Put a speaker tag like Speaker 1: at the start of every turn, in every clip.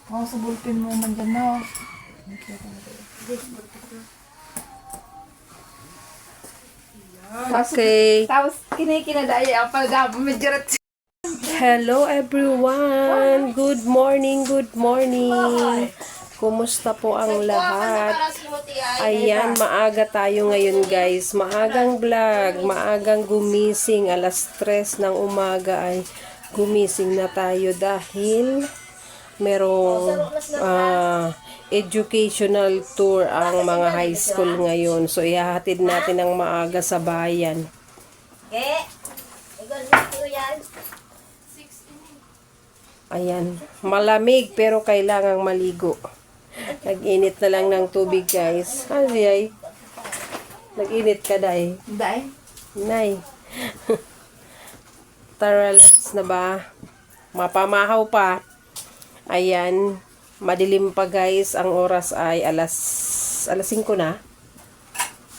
Speaker 1: Oh, sa bulpin mo man dyan, no?
Speaker 2: Okay.
Speaker 1: Tapos, kinikinadaya ang palda. Medyo rat.
Speaker 2: Hello everyone. Good morning, good morning. Kumusta po ang lahat? Ayan, maaga tayo ngayon guys. Maagang vlog, maagang gumising. Alas 3 ng umaga ay gumising na tayo dahil merong educational tour ang mga high school ngayon. So, ihahatid natin ang maaga sa bayan. Ayan, malamig pero kailangang maligo. Nag-init na lang ng tubig guys. Ay, nag-init ka day.
Speaker 1: Dahil?
Speaker 2: Nay. Tara, let's na ba? Mapamahaw pa. Ayan, madilim pa guys. Ang oras ay alas 5 na.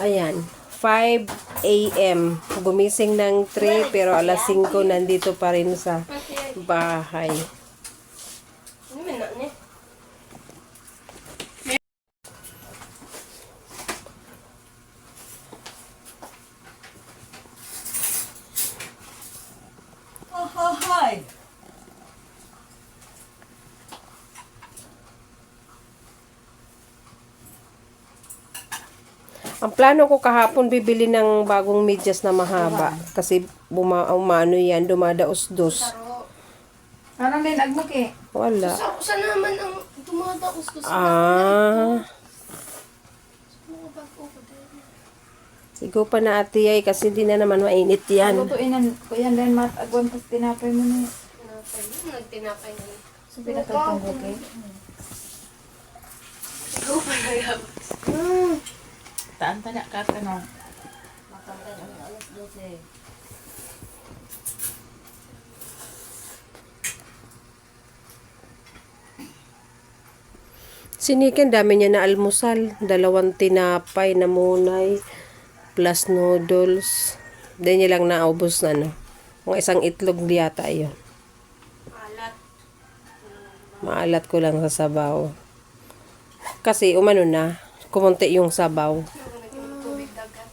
Speaker 2: Ayan, 5 a.m. Gumising ng 3 pero alas 5 nandito pa rin sa bahay.
Speaker 1: Hi.
Speaker 2: Ang plano ko kahapon bibili ng bagong medyas na mahaba kasi umano yan, dumadaos-dos.
Speaker 1: Ano din, agmuk eh.
Speaker 2: Wala.
Speaker 3: Sa naman ang dumadaos ko sa
Speaker 2: Sigo pa na ate ay kasi hindi na naman mainit yan.
Speaker 1: Lutuinan ko yan din, mat. Agwan, tas tinapay mo na.
Speaker 3: tinapay. Nagtinapay na.
Speaker 1: So, pinatagpang buke.
Speaker 3: Ikaw pa na yan.
Speaker 1: Taan tanda ka ka no.
Speaker 2: Sinikan, dami niya na almusal. 2 tinapay na munay plus noodles. Hindi niya lang naubos na no. Mga isang itlog yata yun.
Speaker 3: Alat.
Speaker 2: Maalat ko lang sa sabaw. Kasi umano na, kumunti yung sabaw.
Speaker 3: Tubig dagat.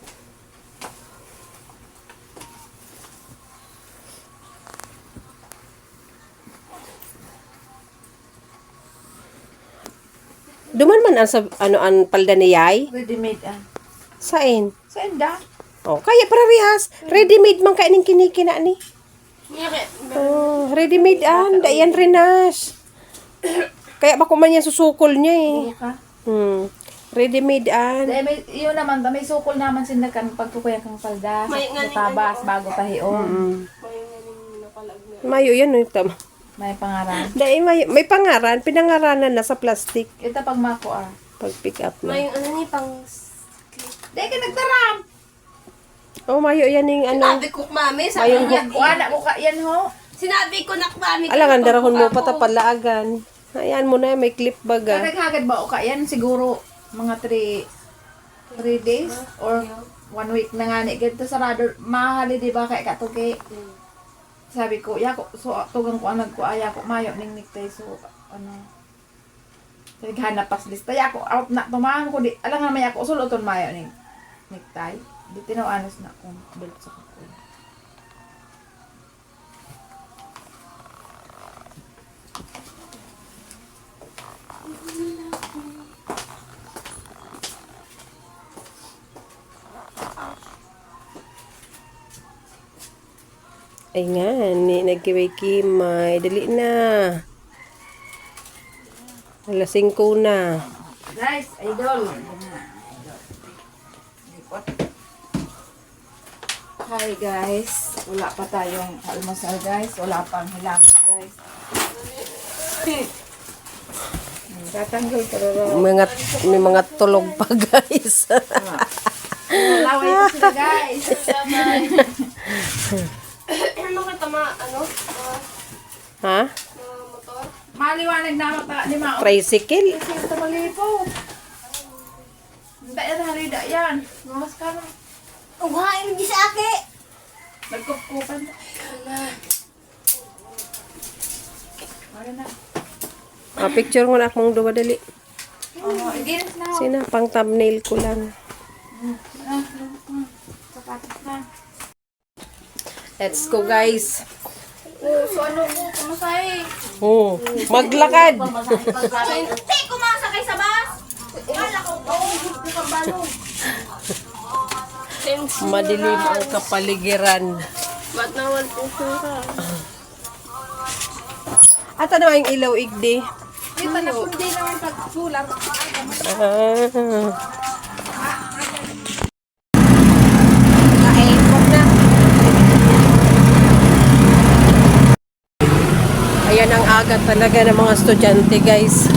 Speaker 2: Duman man ang palda ni Yay?
Speaker 1: Ready-made ah.
Speaker 2: Sain?
Speaker 1: Sa enda.
Speaker 2: Oh, kaya parehas. Ready-made man kainin kinikina ni. Oh, ready-made an. Dayan renas. Kaya bako man yan susukol niya eh.
Speaker 1: Ka.
Speaker 2: Ready-made an.
Speaker 1: Dahil may, yun naman, may sukol naman sindakan pagkukuyan kang palda.
Speaker 3: May nga
Speaker 1: Sa tabas, bago tahion.
Speaker 3: May naning napalag na.
Speaker 2: Mayo yan no. Tama.
Speaker 1: May pangaran.
Speaker 2: Dahil may pangaran. Pinangaranan na sa plastic.
Speaker 1: Ito pag mako ah.
Speaker 2: Pag pick up na.
Speaker 3: May ano ni pang...
Speaker 1: Dahil ka nagtaram!
Speaker 2: Oh, mayo yan yung ano.
Speaker 3: Sinabi ko, mami,
Speaker 2: Mayong
Speaker 3: sabi niya.
Speaker 1: Wala ko ka yan ho.
Speaker 3: Sinabi ko na, mami.
Speaker 2: Alangan darahon mo pa tapalaagan. Ayan mo na, may clip baga.
Speaker 1: Naghagad ba o ka yan? Siguro mga 3 days or 1 week na nga ni. Ganito sarado. Mahali di ba kay katuki? Sabi ko, ya ko, so tugang ko anag ko, aya ko, mayo ning niktay. So, ano, naghanap pas lista. Ya ko, out na, tumahan ko, di, alam nga may ako, suluton mayo ning niktay. Di tinawanos na kung belt sa kakuya.
Speaker 2: Ay nga, nagkiway kimay. Dali na. Alas 5 na.
Speaker 1: Guys, idol. Hi guys. Wala pa tayong almusal guys. Wala pang hilamos guys. Tatanggal ka
Speaker 2: May mga tulog pa guys.
Speaker 1: Laway ko sila guys.
Speaker 3: Ano ka tama, ano?
Speaker 2: Ha?
Speaker 3: Motor?
Speaker 1: Maliwanag na mata ni Mao.
Speaker 2: Tricycle?
Speaker 1: Kasi ito malipo. Hindi yan halida yan. Mas ka na.
Speaker 3: Uhain mo sa ake!
Speaker 1: Nagkukupan. Wala na.
Speaker 2: Picture mo na akong duwa dali.
Speaker 1: Oh, ginis na.
Speaker 2: Sina, pang thumbnail ko lang.
Speaker 1: Sapatos na.
Speaker 2: Let's go, guys.
Speaker 1: Oh, so ano ko, kumasay?
Speaker 2: Oh, maglakad.
Speaker 3: Hindi ko masakay sa bus. Wala ko.
Speaker 2: Madilim ang kapaligiran.
Speaker 3: Ba't nawal po ka?
Speaker 2: At ano yung ilaw, igdi?
Speaker 1: Dito na kundi naman pag solar.
Speaker 2: Kain, wag na. Ayan ang aga talaga ng mga estudyante, guys.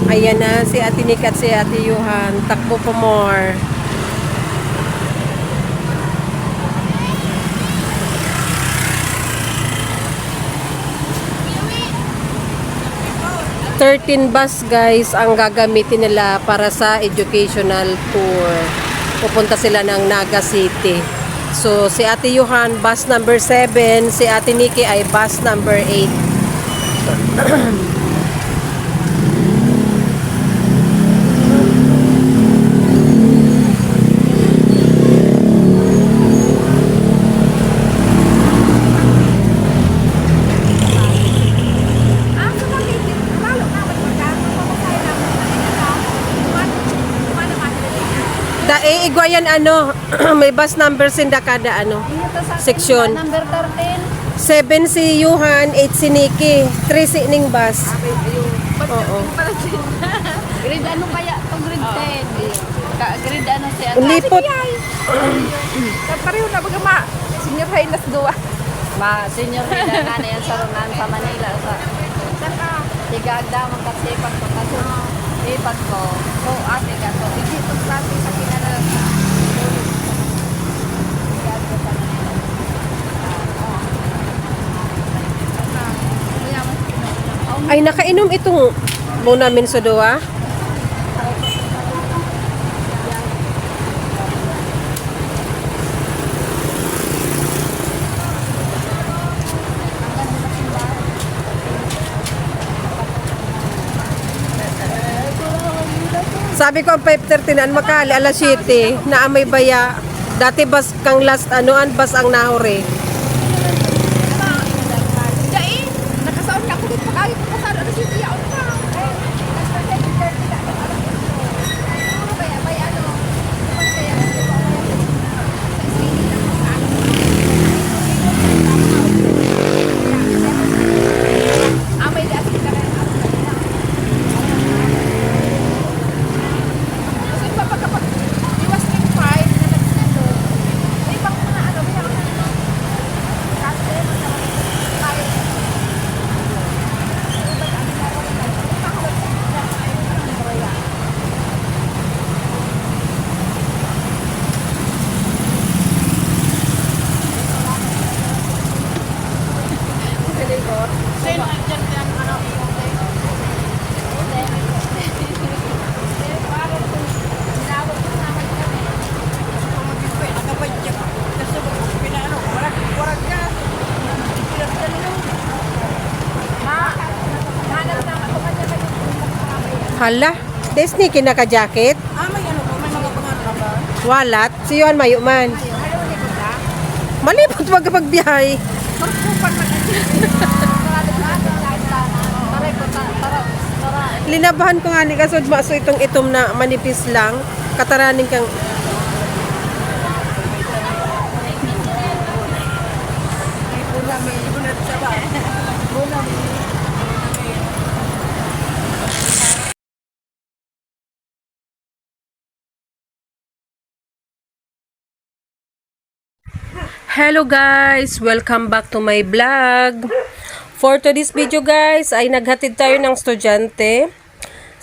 Speaker 2: Ayan na, si Ate Nick at si Ate Yuhan. Takbo pa more. Bus guys ang gagamitin nila para sa educational tour. Pupunta sila ng Naga City. So si Ate Yuhan bus number 7, si Ate Nikki ay bus number 8. Igwayan ano, may bus number sinda kada ano, section.
Speaker 1: Number 13.
Speaker 2: 7 si Yuhan, 8 si Nikki, 3 si Ning bus. Oo.
Speaker 1: Grade ano kaya? Ito grade 10. Grade ano siya?
Speaker 2: Lipot.
Speaker 1: Pareho na baga ma. Senior high nas duwa. Ma, senior high na yan sa Ronan sa Manila. Saka, tigagda mo kasi pagpapasok. Ipat ko. So, ate ka to. Dito sa atin sa kinala.
Speaker 2: Ay, nakainom itong muna min sa duwa. Sabi ko ang 5:30 na makali alas 7 na may baya. Dati bas kang last ano an bas ang nahore.
Speaker 1: Dai, nakasaon ka ko dito pagkali ko sa ano si Tia on pa.
Speaker 2: Hala, Disney kinaka-jacket.
Speaker 1: May ano po, may mga pangarap ba?
Speaker 2: Walat, si Yuhan mayo man. Malipot wag kapag biyahe. Linabahan ko nga ni kasod maso itong itom na manipis lang. Kataraning kang Hello guys! Welcome back to my vlog. For today's video guys, ay naghatid tayo ng estudyante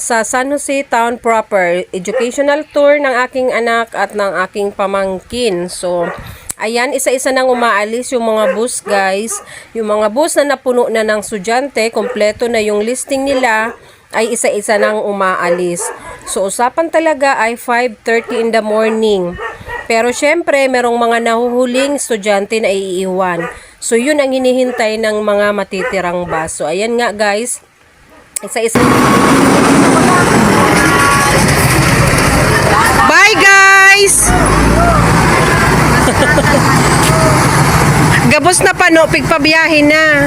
Speaker 2: sa San Jose Town proper. Educational tour ng aking anak at ng aking pamangkin. So, ayan, isa-isa nang umaalis yung mga bus guys. Yung mga bus na napuno na ng estudyante, kompleto na yung listing nila, ay isa-isa nang umaalis. So, usapan talaga ay 5:30 in the morning. Pero syempre, merong mga nahuhuling estudyante na iiwan. So, yun ang hinihintay ng mga matitirang bus. So, ayan nga guys. Isa-isa. Bye guys! Gabos na pa no, pigpabiyahin na.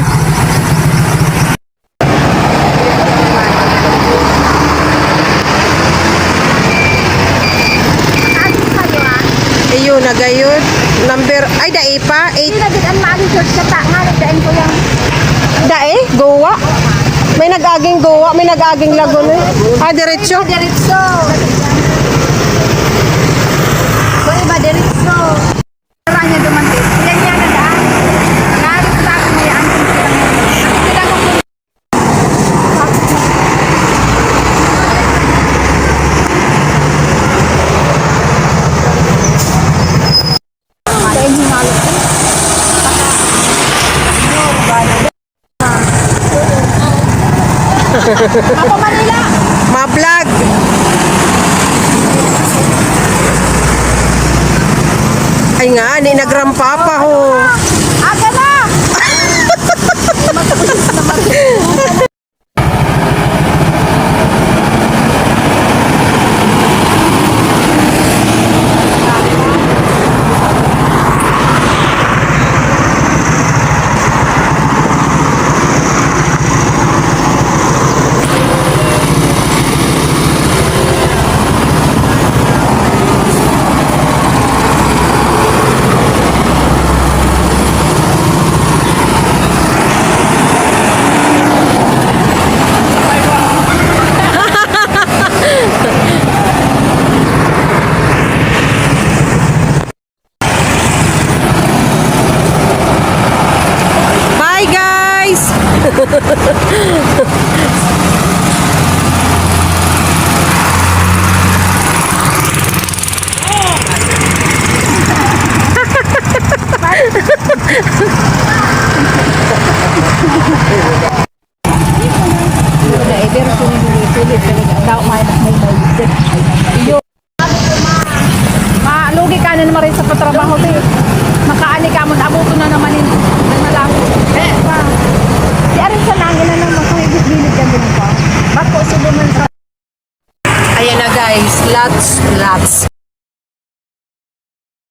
Speaker 2: Ayun, nagayod. Number, ay, dae pa. 8.
Speaker 3: Hindi na din ang maaling church ka ta. Nga, nagdain ko yung...
Speaker 2: Dae? Gowa? May nag-aging gowa, may nag-aging lagun. Ah, diretso?
Speaker 3: Diretso. So, iba, diretso. Ranya dumanti. Yan yan na daan. Nari sa akin may anong sila. Ako Manila.
Speaker 2: Ma-vlog. Ay nga, ni nagrampa pa ho.
Speaker 3: Aga na!
Speaker 2: Bye guys!
Speaker 1: Malugi ka na naman rin sa patrabaho, te. Makaani ka mo, abuto na naman yun. Nalako. Si Arin sa langin na naman, kung ibig-bilig ka din pa. Bako, subuman sa...
Speaker 2: Ayan na guys, lots.